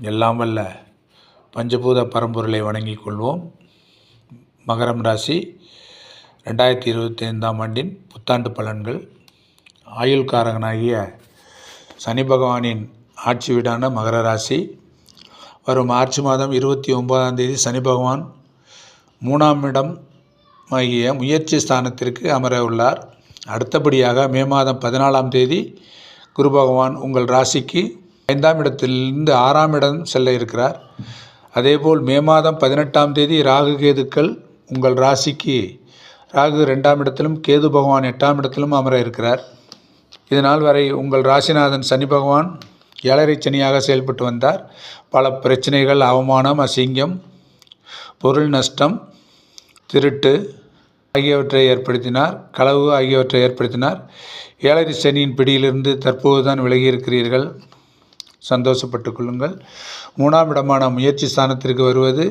எல்லாம் வல்ல பஞ்சபூத பரம்பொருளை வணங்கிக் கொள்வோம். மகரம் ராசி 2025ஆம் ஆண்டின் புத்தாண்டு பலன்கள். ஆயுள்காரகனாகிய சனி பகவானின் ஆட்சி வீடான மகர ராசி. வரும் மார்ச் மாதம் 29ஆம் தேதி சனி பகவான் 3ஆம் இடம் ஆகிய முயற்சி ஸ்தானத்திற்கு அமர உள்ளார். அடுத்தபடியாக மே மாதம் 14ஆம் தேதி குரு பகவான் உங்கள் ராசிக்கு 5ஆம் இடத்திலிருந்து 6ஆம் இடம் செல்ல இருக்கிறார். அதேபோல் மே மாதம் 18ஆம் தேதி ராகு கேதுக்கள் உங்கள் ராசிக்கு, ராகு 2ஆம் இடத்திலும் கேது பகவான் 8ஆம் இடத்திலும் அமர இருக்கிறார். இதனால் வரை உங்கள் ராசிநாதன் சனி பகவான் 7.5 சனியாக செயல்பட்டு வந்தார். பல பிரச்சனைகள், அவமானம், அசிங்கம், பொருள் நஷ்டம், திருட்டு ஆகியவற்றை ஏற்படுத்தினார். களவு ஆகியவற்றை ஏற்படுத்தினார். 7.5 சனியின் பிடியிலிருந்து தற்போது தான் விலகியிருக்கிறீர்கள். சந்தோஷப்பட்டுக் கொள்ளுங்கள். 3ஆம் இடமான முயற்சி ஸ்தானத்திற்கு வருவது,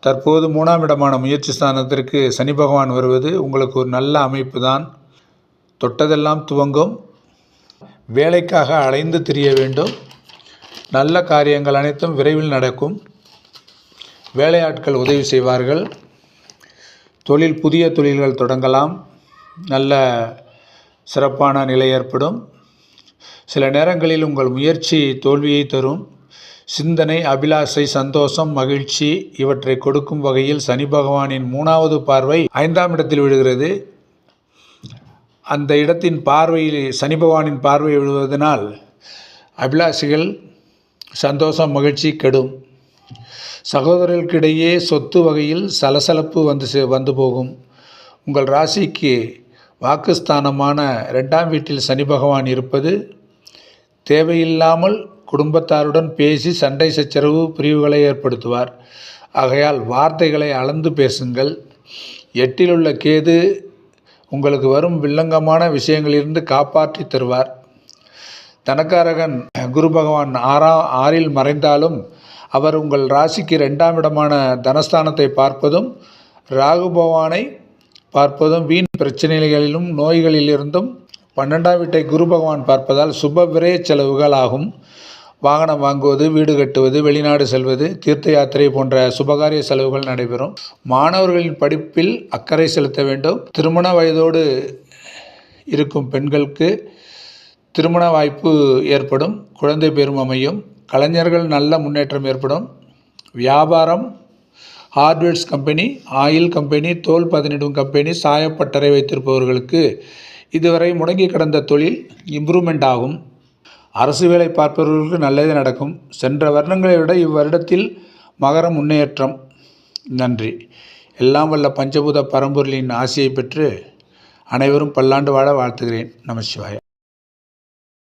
தற்போது 3ஆம் இடமான முயற்சி ஸ்தானத்திற்கு சனி பகவான் வருவது உங்களுக்கு ஒரு நல்ல அமைப்பு தான். தொட்டதெல்லாம் துவங்கும். வேலைக்காக அலைந்து திரிய வேண்டும். நல்ல காரியங்கள் அனைத்தும் விரைவில் நடக்கும். வேலையாட்கள் உதவி செய்வார்கள். புதிய தொழில்கள் தொடங்கலாம். நல்ல சிறப்பான நிலை ஏற்படும். சில நேரங்களில் உங்கள் முயற்சி தோல்வியை தரும். சிந்தனை, அபிலாஷை, சந்தோஷம், மகிழ்ச்சி இவற்றை கொடுக்கும் வகையில் சனி பகவானின் 3ஆவது பார்வை 5ஆம் இடத்தில் விழுகிறது. அந்த இடத்தின் பார்வையில் சனி பகவானின் பார்வை விழுவதனால் அபிலாஷைகள், சந்தோஷம், மகிழ்ச்சி கெடும். சகோதரர்களுக்கிடையே சொத்து வகையில் சலசலப்பு வந்து போகும். உங்கள் ராசிக்கு வாக்குஸ்தானமான 2ஆம் வீட்டில் சனி பகவான் இருப்பது தேவையில்லாமல் குடும்பத்தாருடன் பேசி சண்டை சச்சரவு பிரிவுகளை ஏற்படுத்துவார். ஆகையால் வார்த்தைகளை அளந்து பேசுங்கள். 8இல் உள்ள கேது உங்களுக்கு வரும் வில்லங்கமான விஷயங்களிலிருந்து காப்பாற்றி தருவார். தனக்காரகன் குரு பகவான் 6இல் மறைந்தாலும் அவர் உங்கள் ராசிக்கு 2ஆம் இடமான தனஸ்தானத்தை பார்ப்பதும், ராகு பகவானை பார்ப்பதும் வீண் பிரச்சனைகளிலும் நோய்களிலிருந்தும் 12ஆம் வீட்டை குரு பகவான் பார்ப்பதால் சுப விரய செலவுகள் ஆகும். வாகனம் வாங்குவது, வீடு கட்டுவது, வெளிநாடு செல்வது, தீர்த்த யாத்திரை போன்ற சுபகாரிய செலவுகள் நடைபெறும். மாணவர்களின் படிப்பில் அக்கறை செலுத்த வேண்டும். திருமண வயதோடு இருக்கும் பெண்களுக்கு திருமண வாய்ப்பு ஏற்படும். குழந்தை பேரும் அமையும். கலைஞர்கள் நல்ல முன்னேற்றம் ஏற்படும். வியாபாரம், ஹார்ட்வேர்ஸ் கம்பெனி, ஆயில் கம்பெனி, தோல் பதனிடும் கம்பெனி, சாயப்பட்டறை வைத்திருப்பவர்களுக்கு இதுவரை முடங்கி கிடந்த தொழில் இம்ப்ரூவ்மெண்ட் ஆகும். அரசு வேலை பார்ப்பவர்களுக்கு நல்லதே நடக்கும். சென்ற வருடங்களை விட இவ்வருடத்தில் மகர முன்னேற்றம். நன்றி. எல்லாம் வல்ல பஞ்சபூத பரம்பொருளின் ஆசியை பெற்று அனைவரும் பல்லாண்டு வாழ வாழ்த்துகிறேன். நமசிவாய.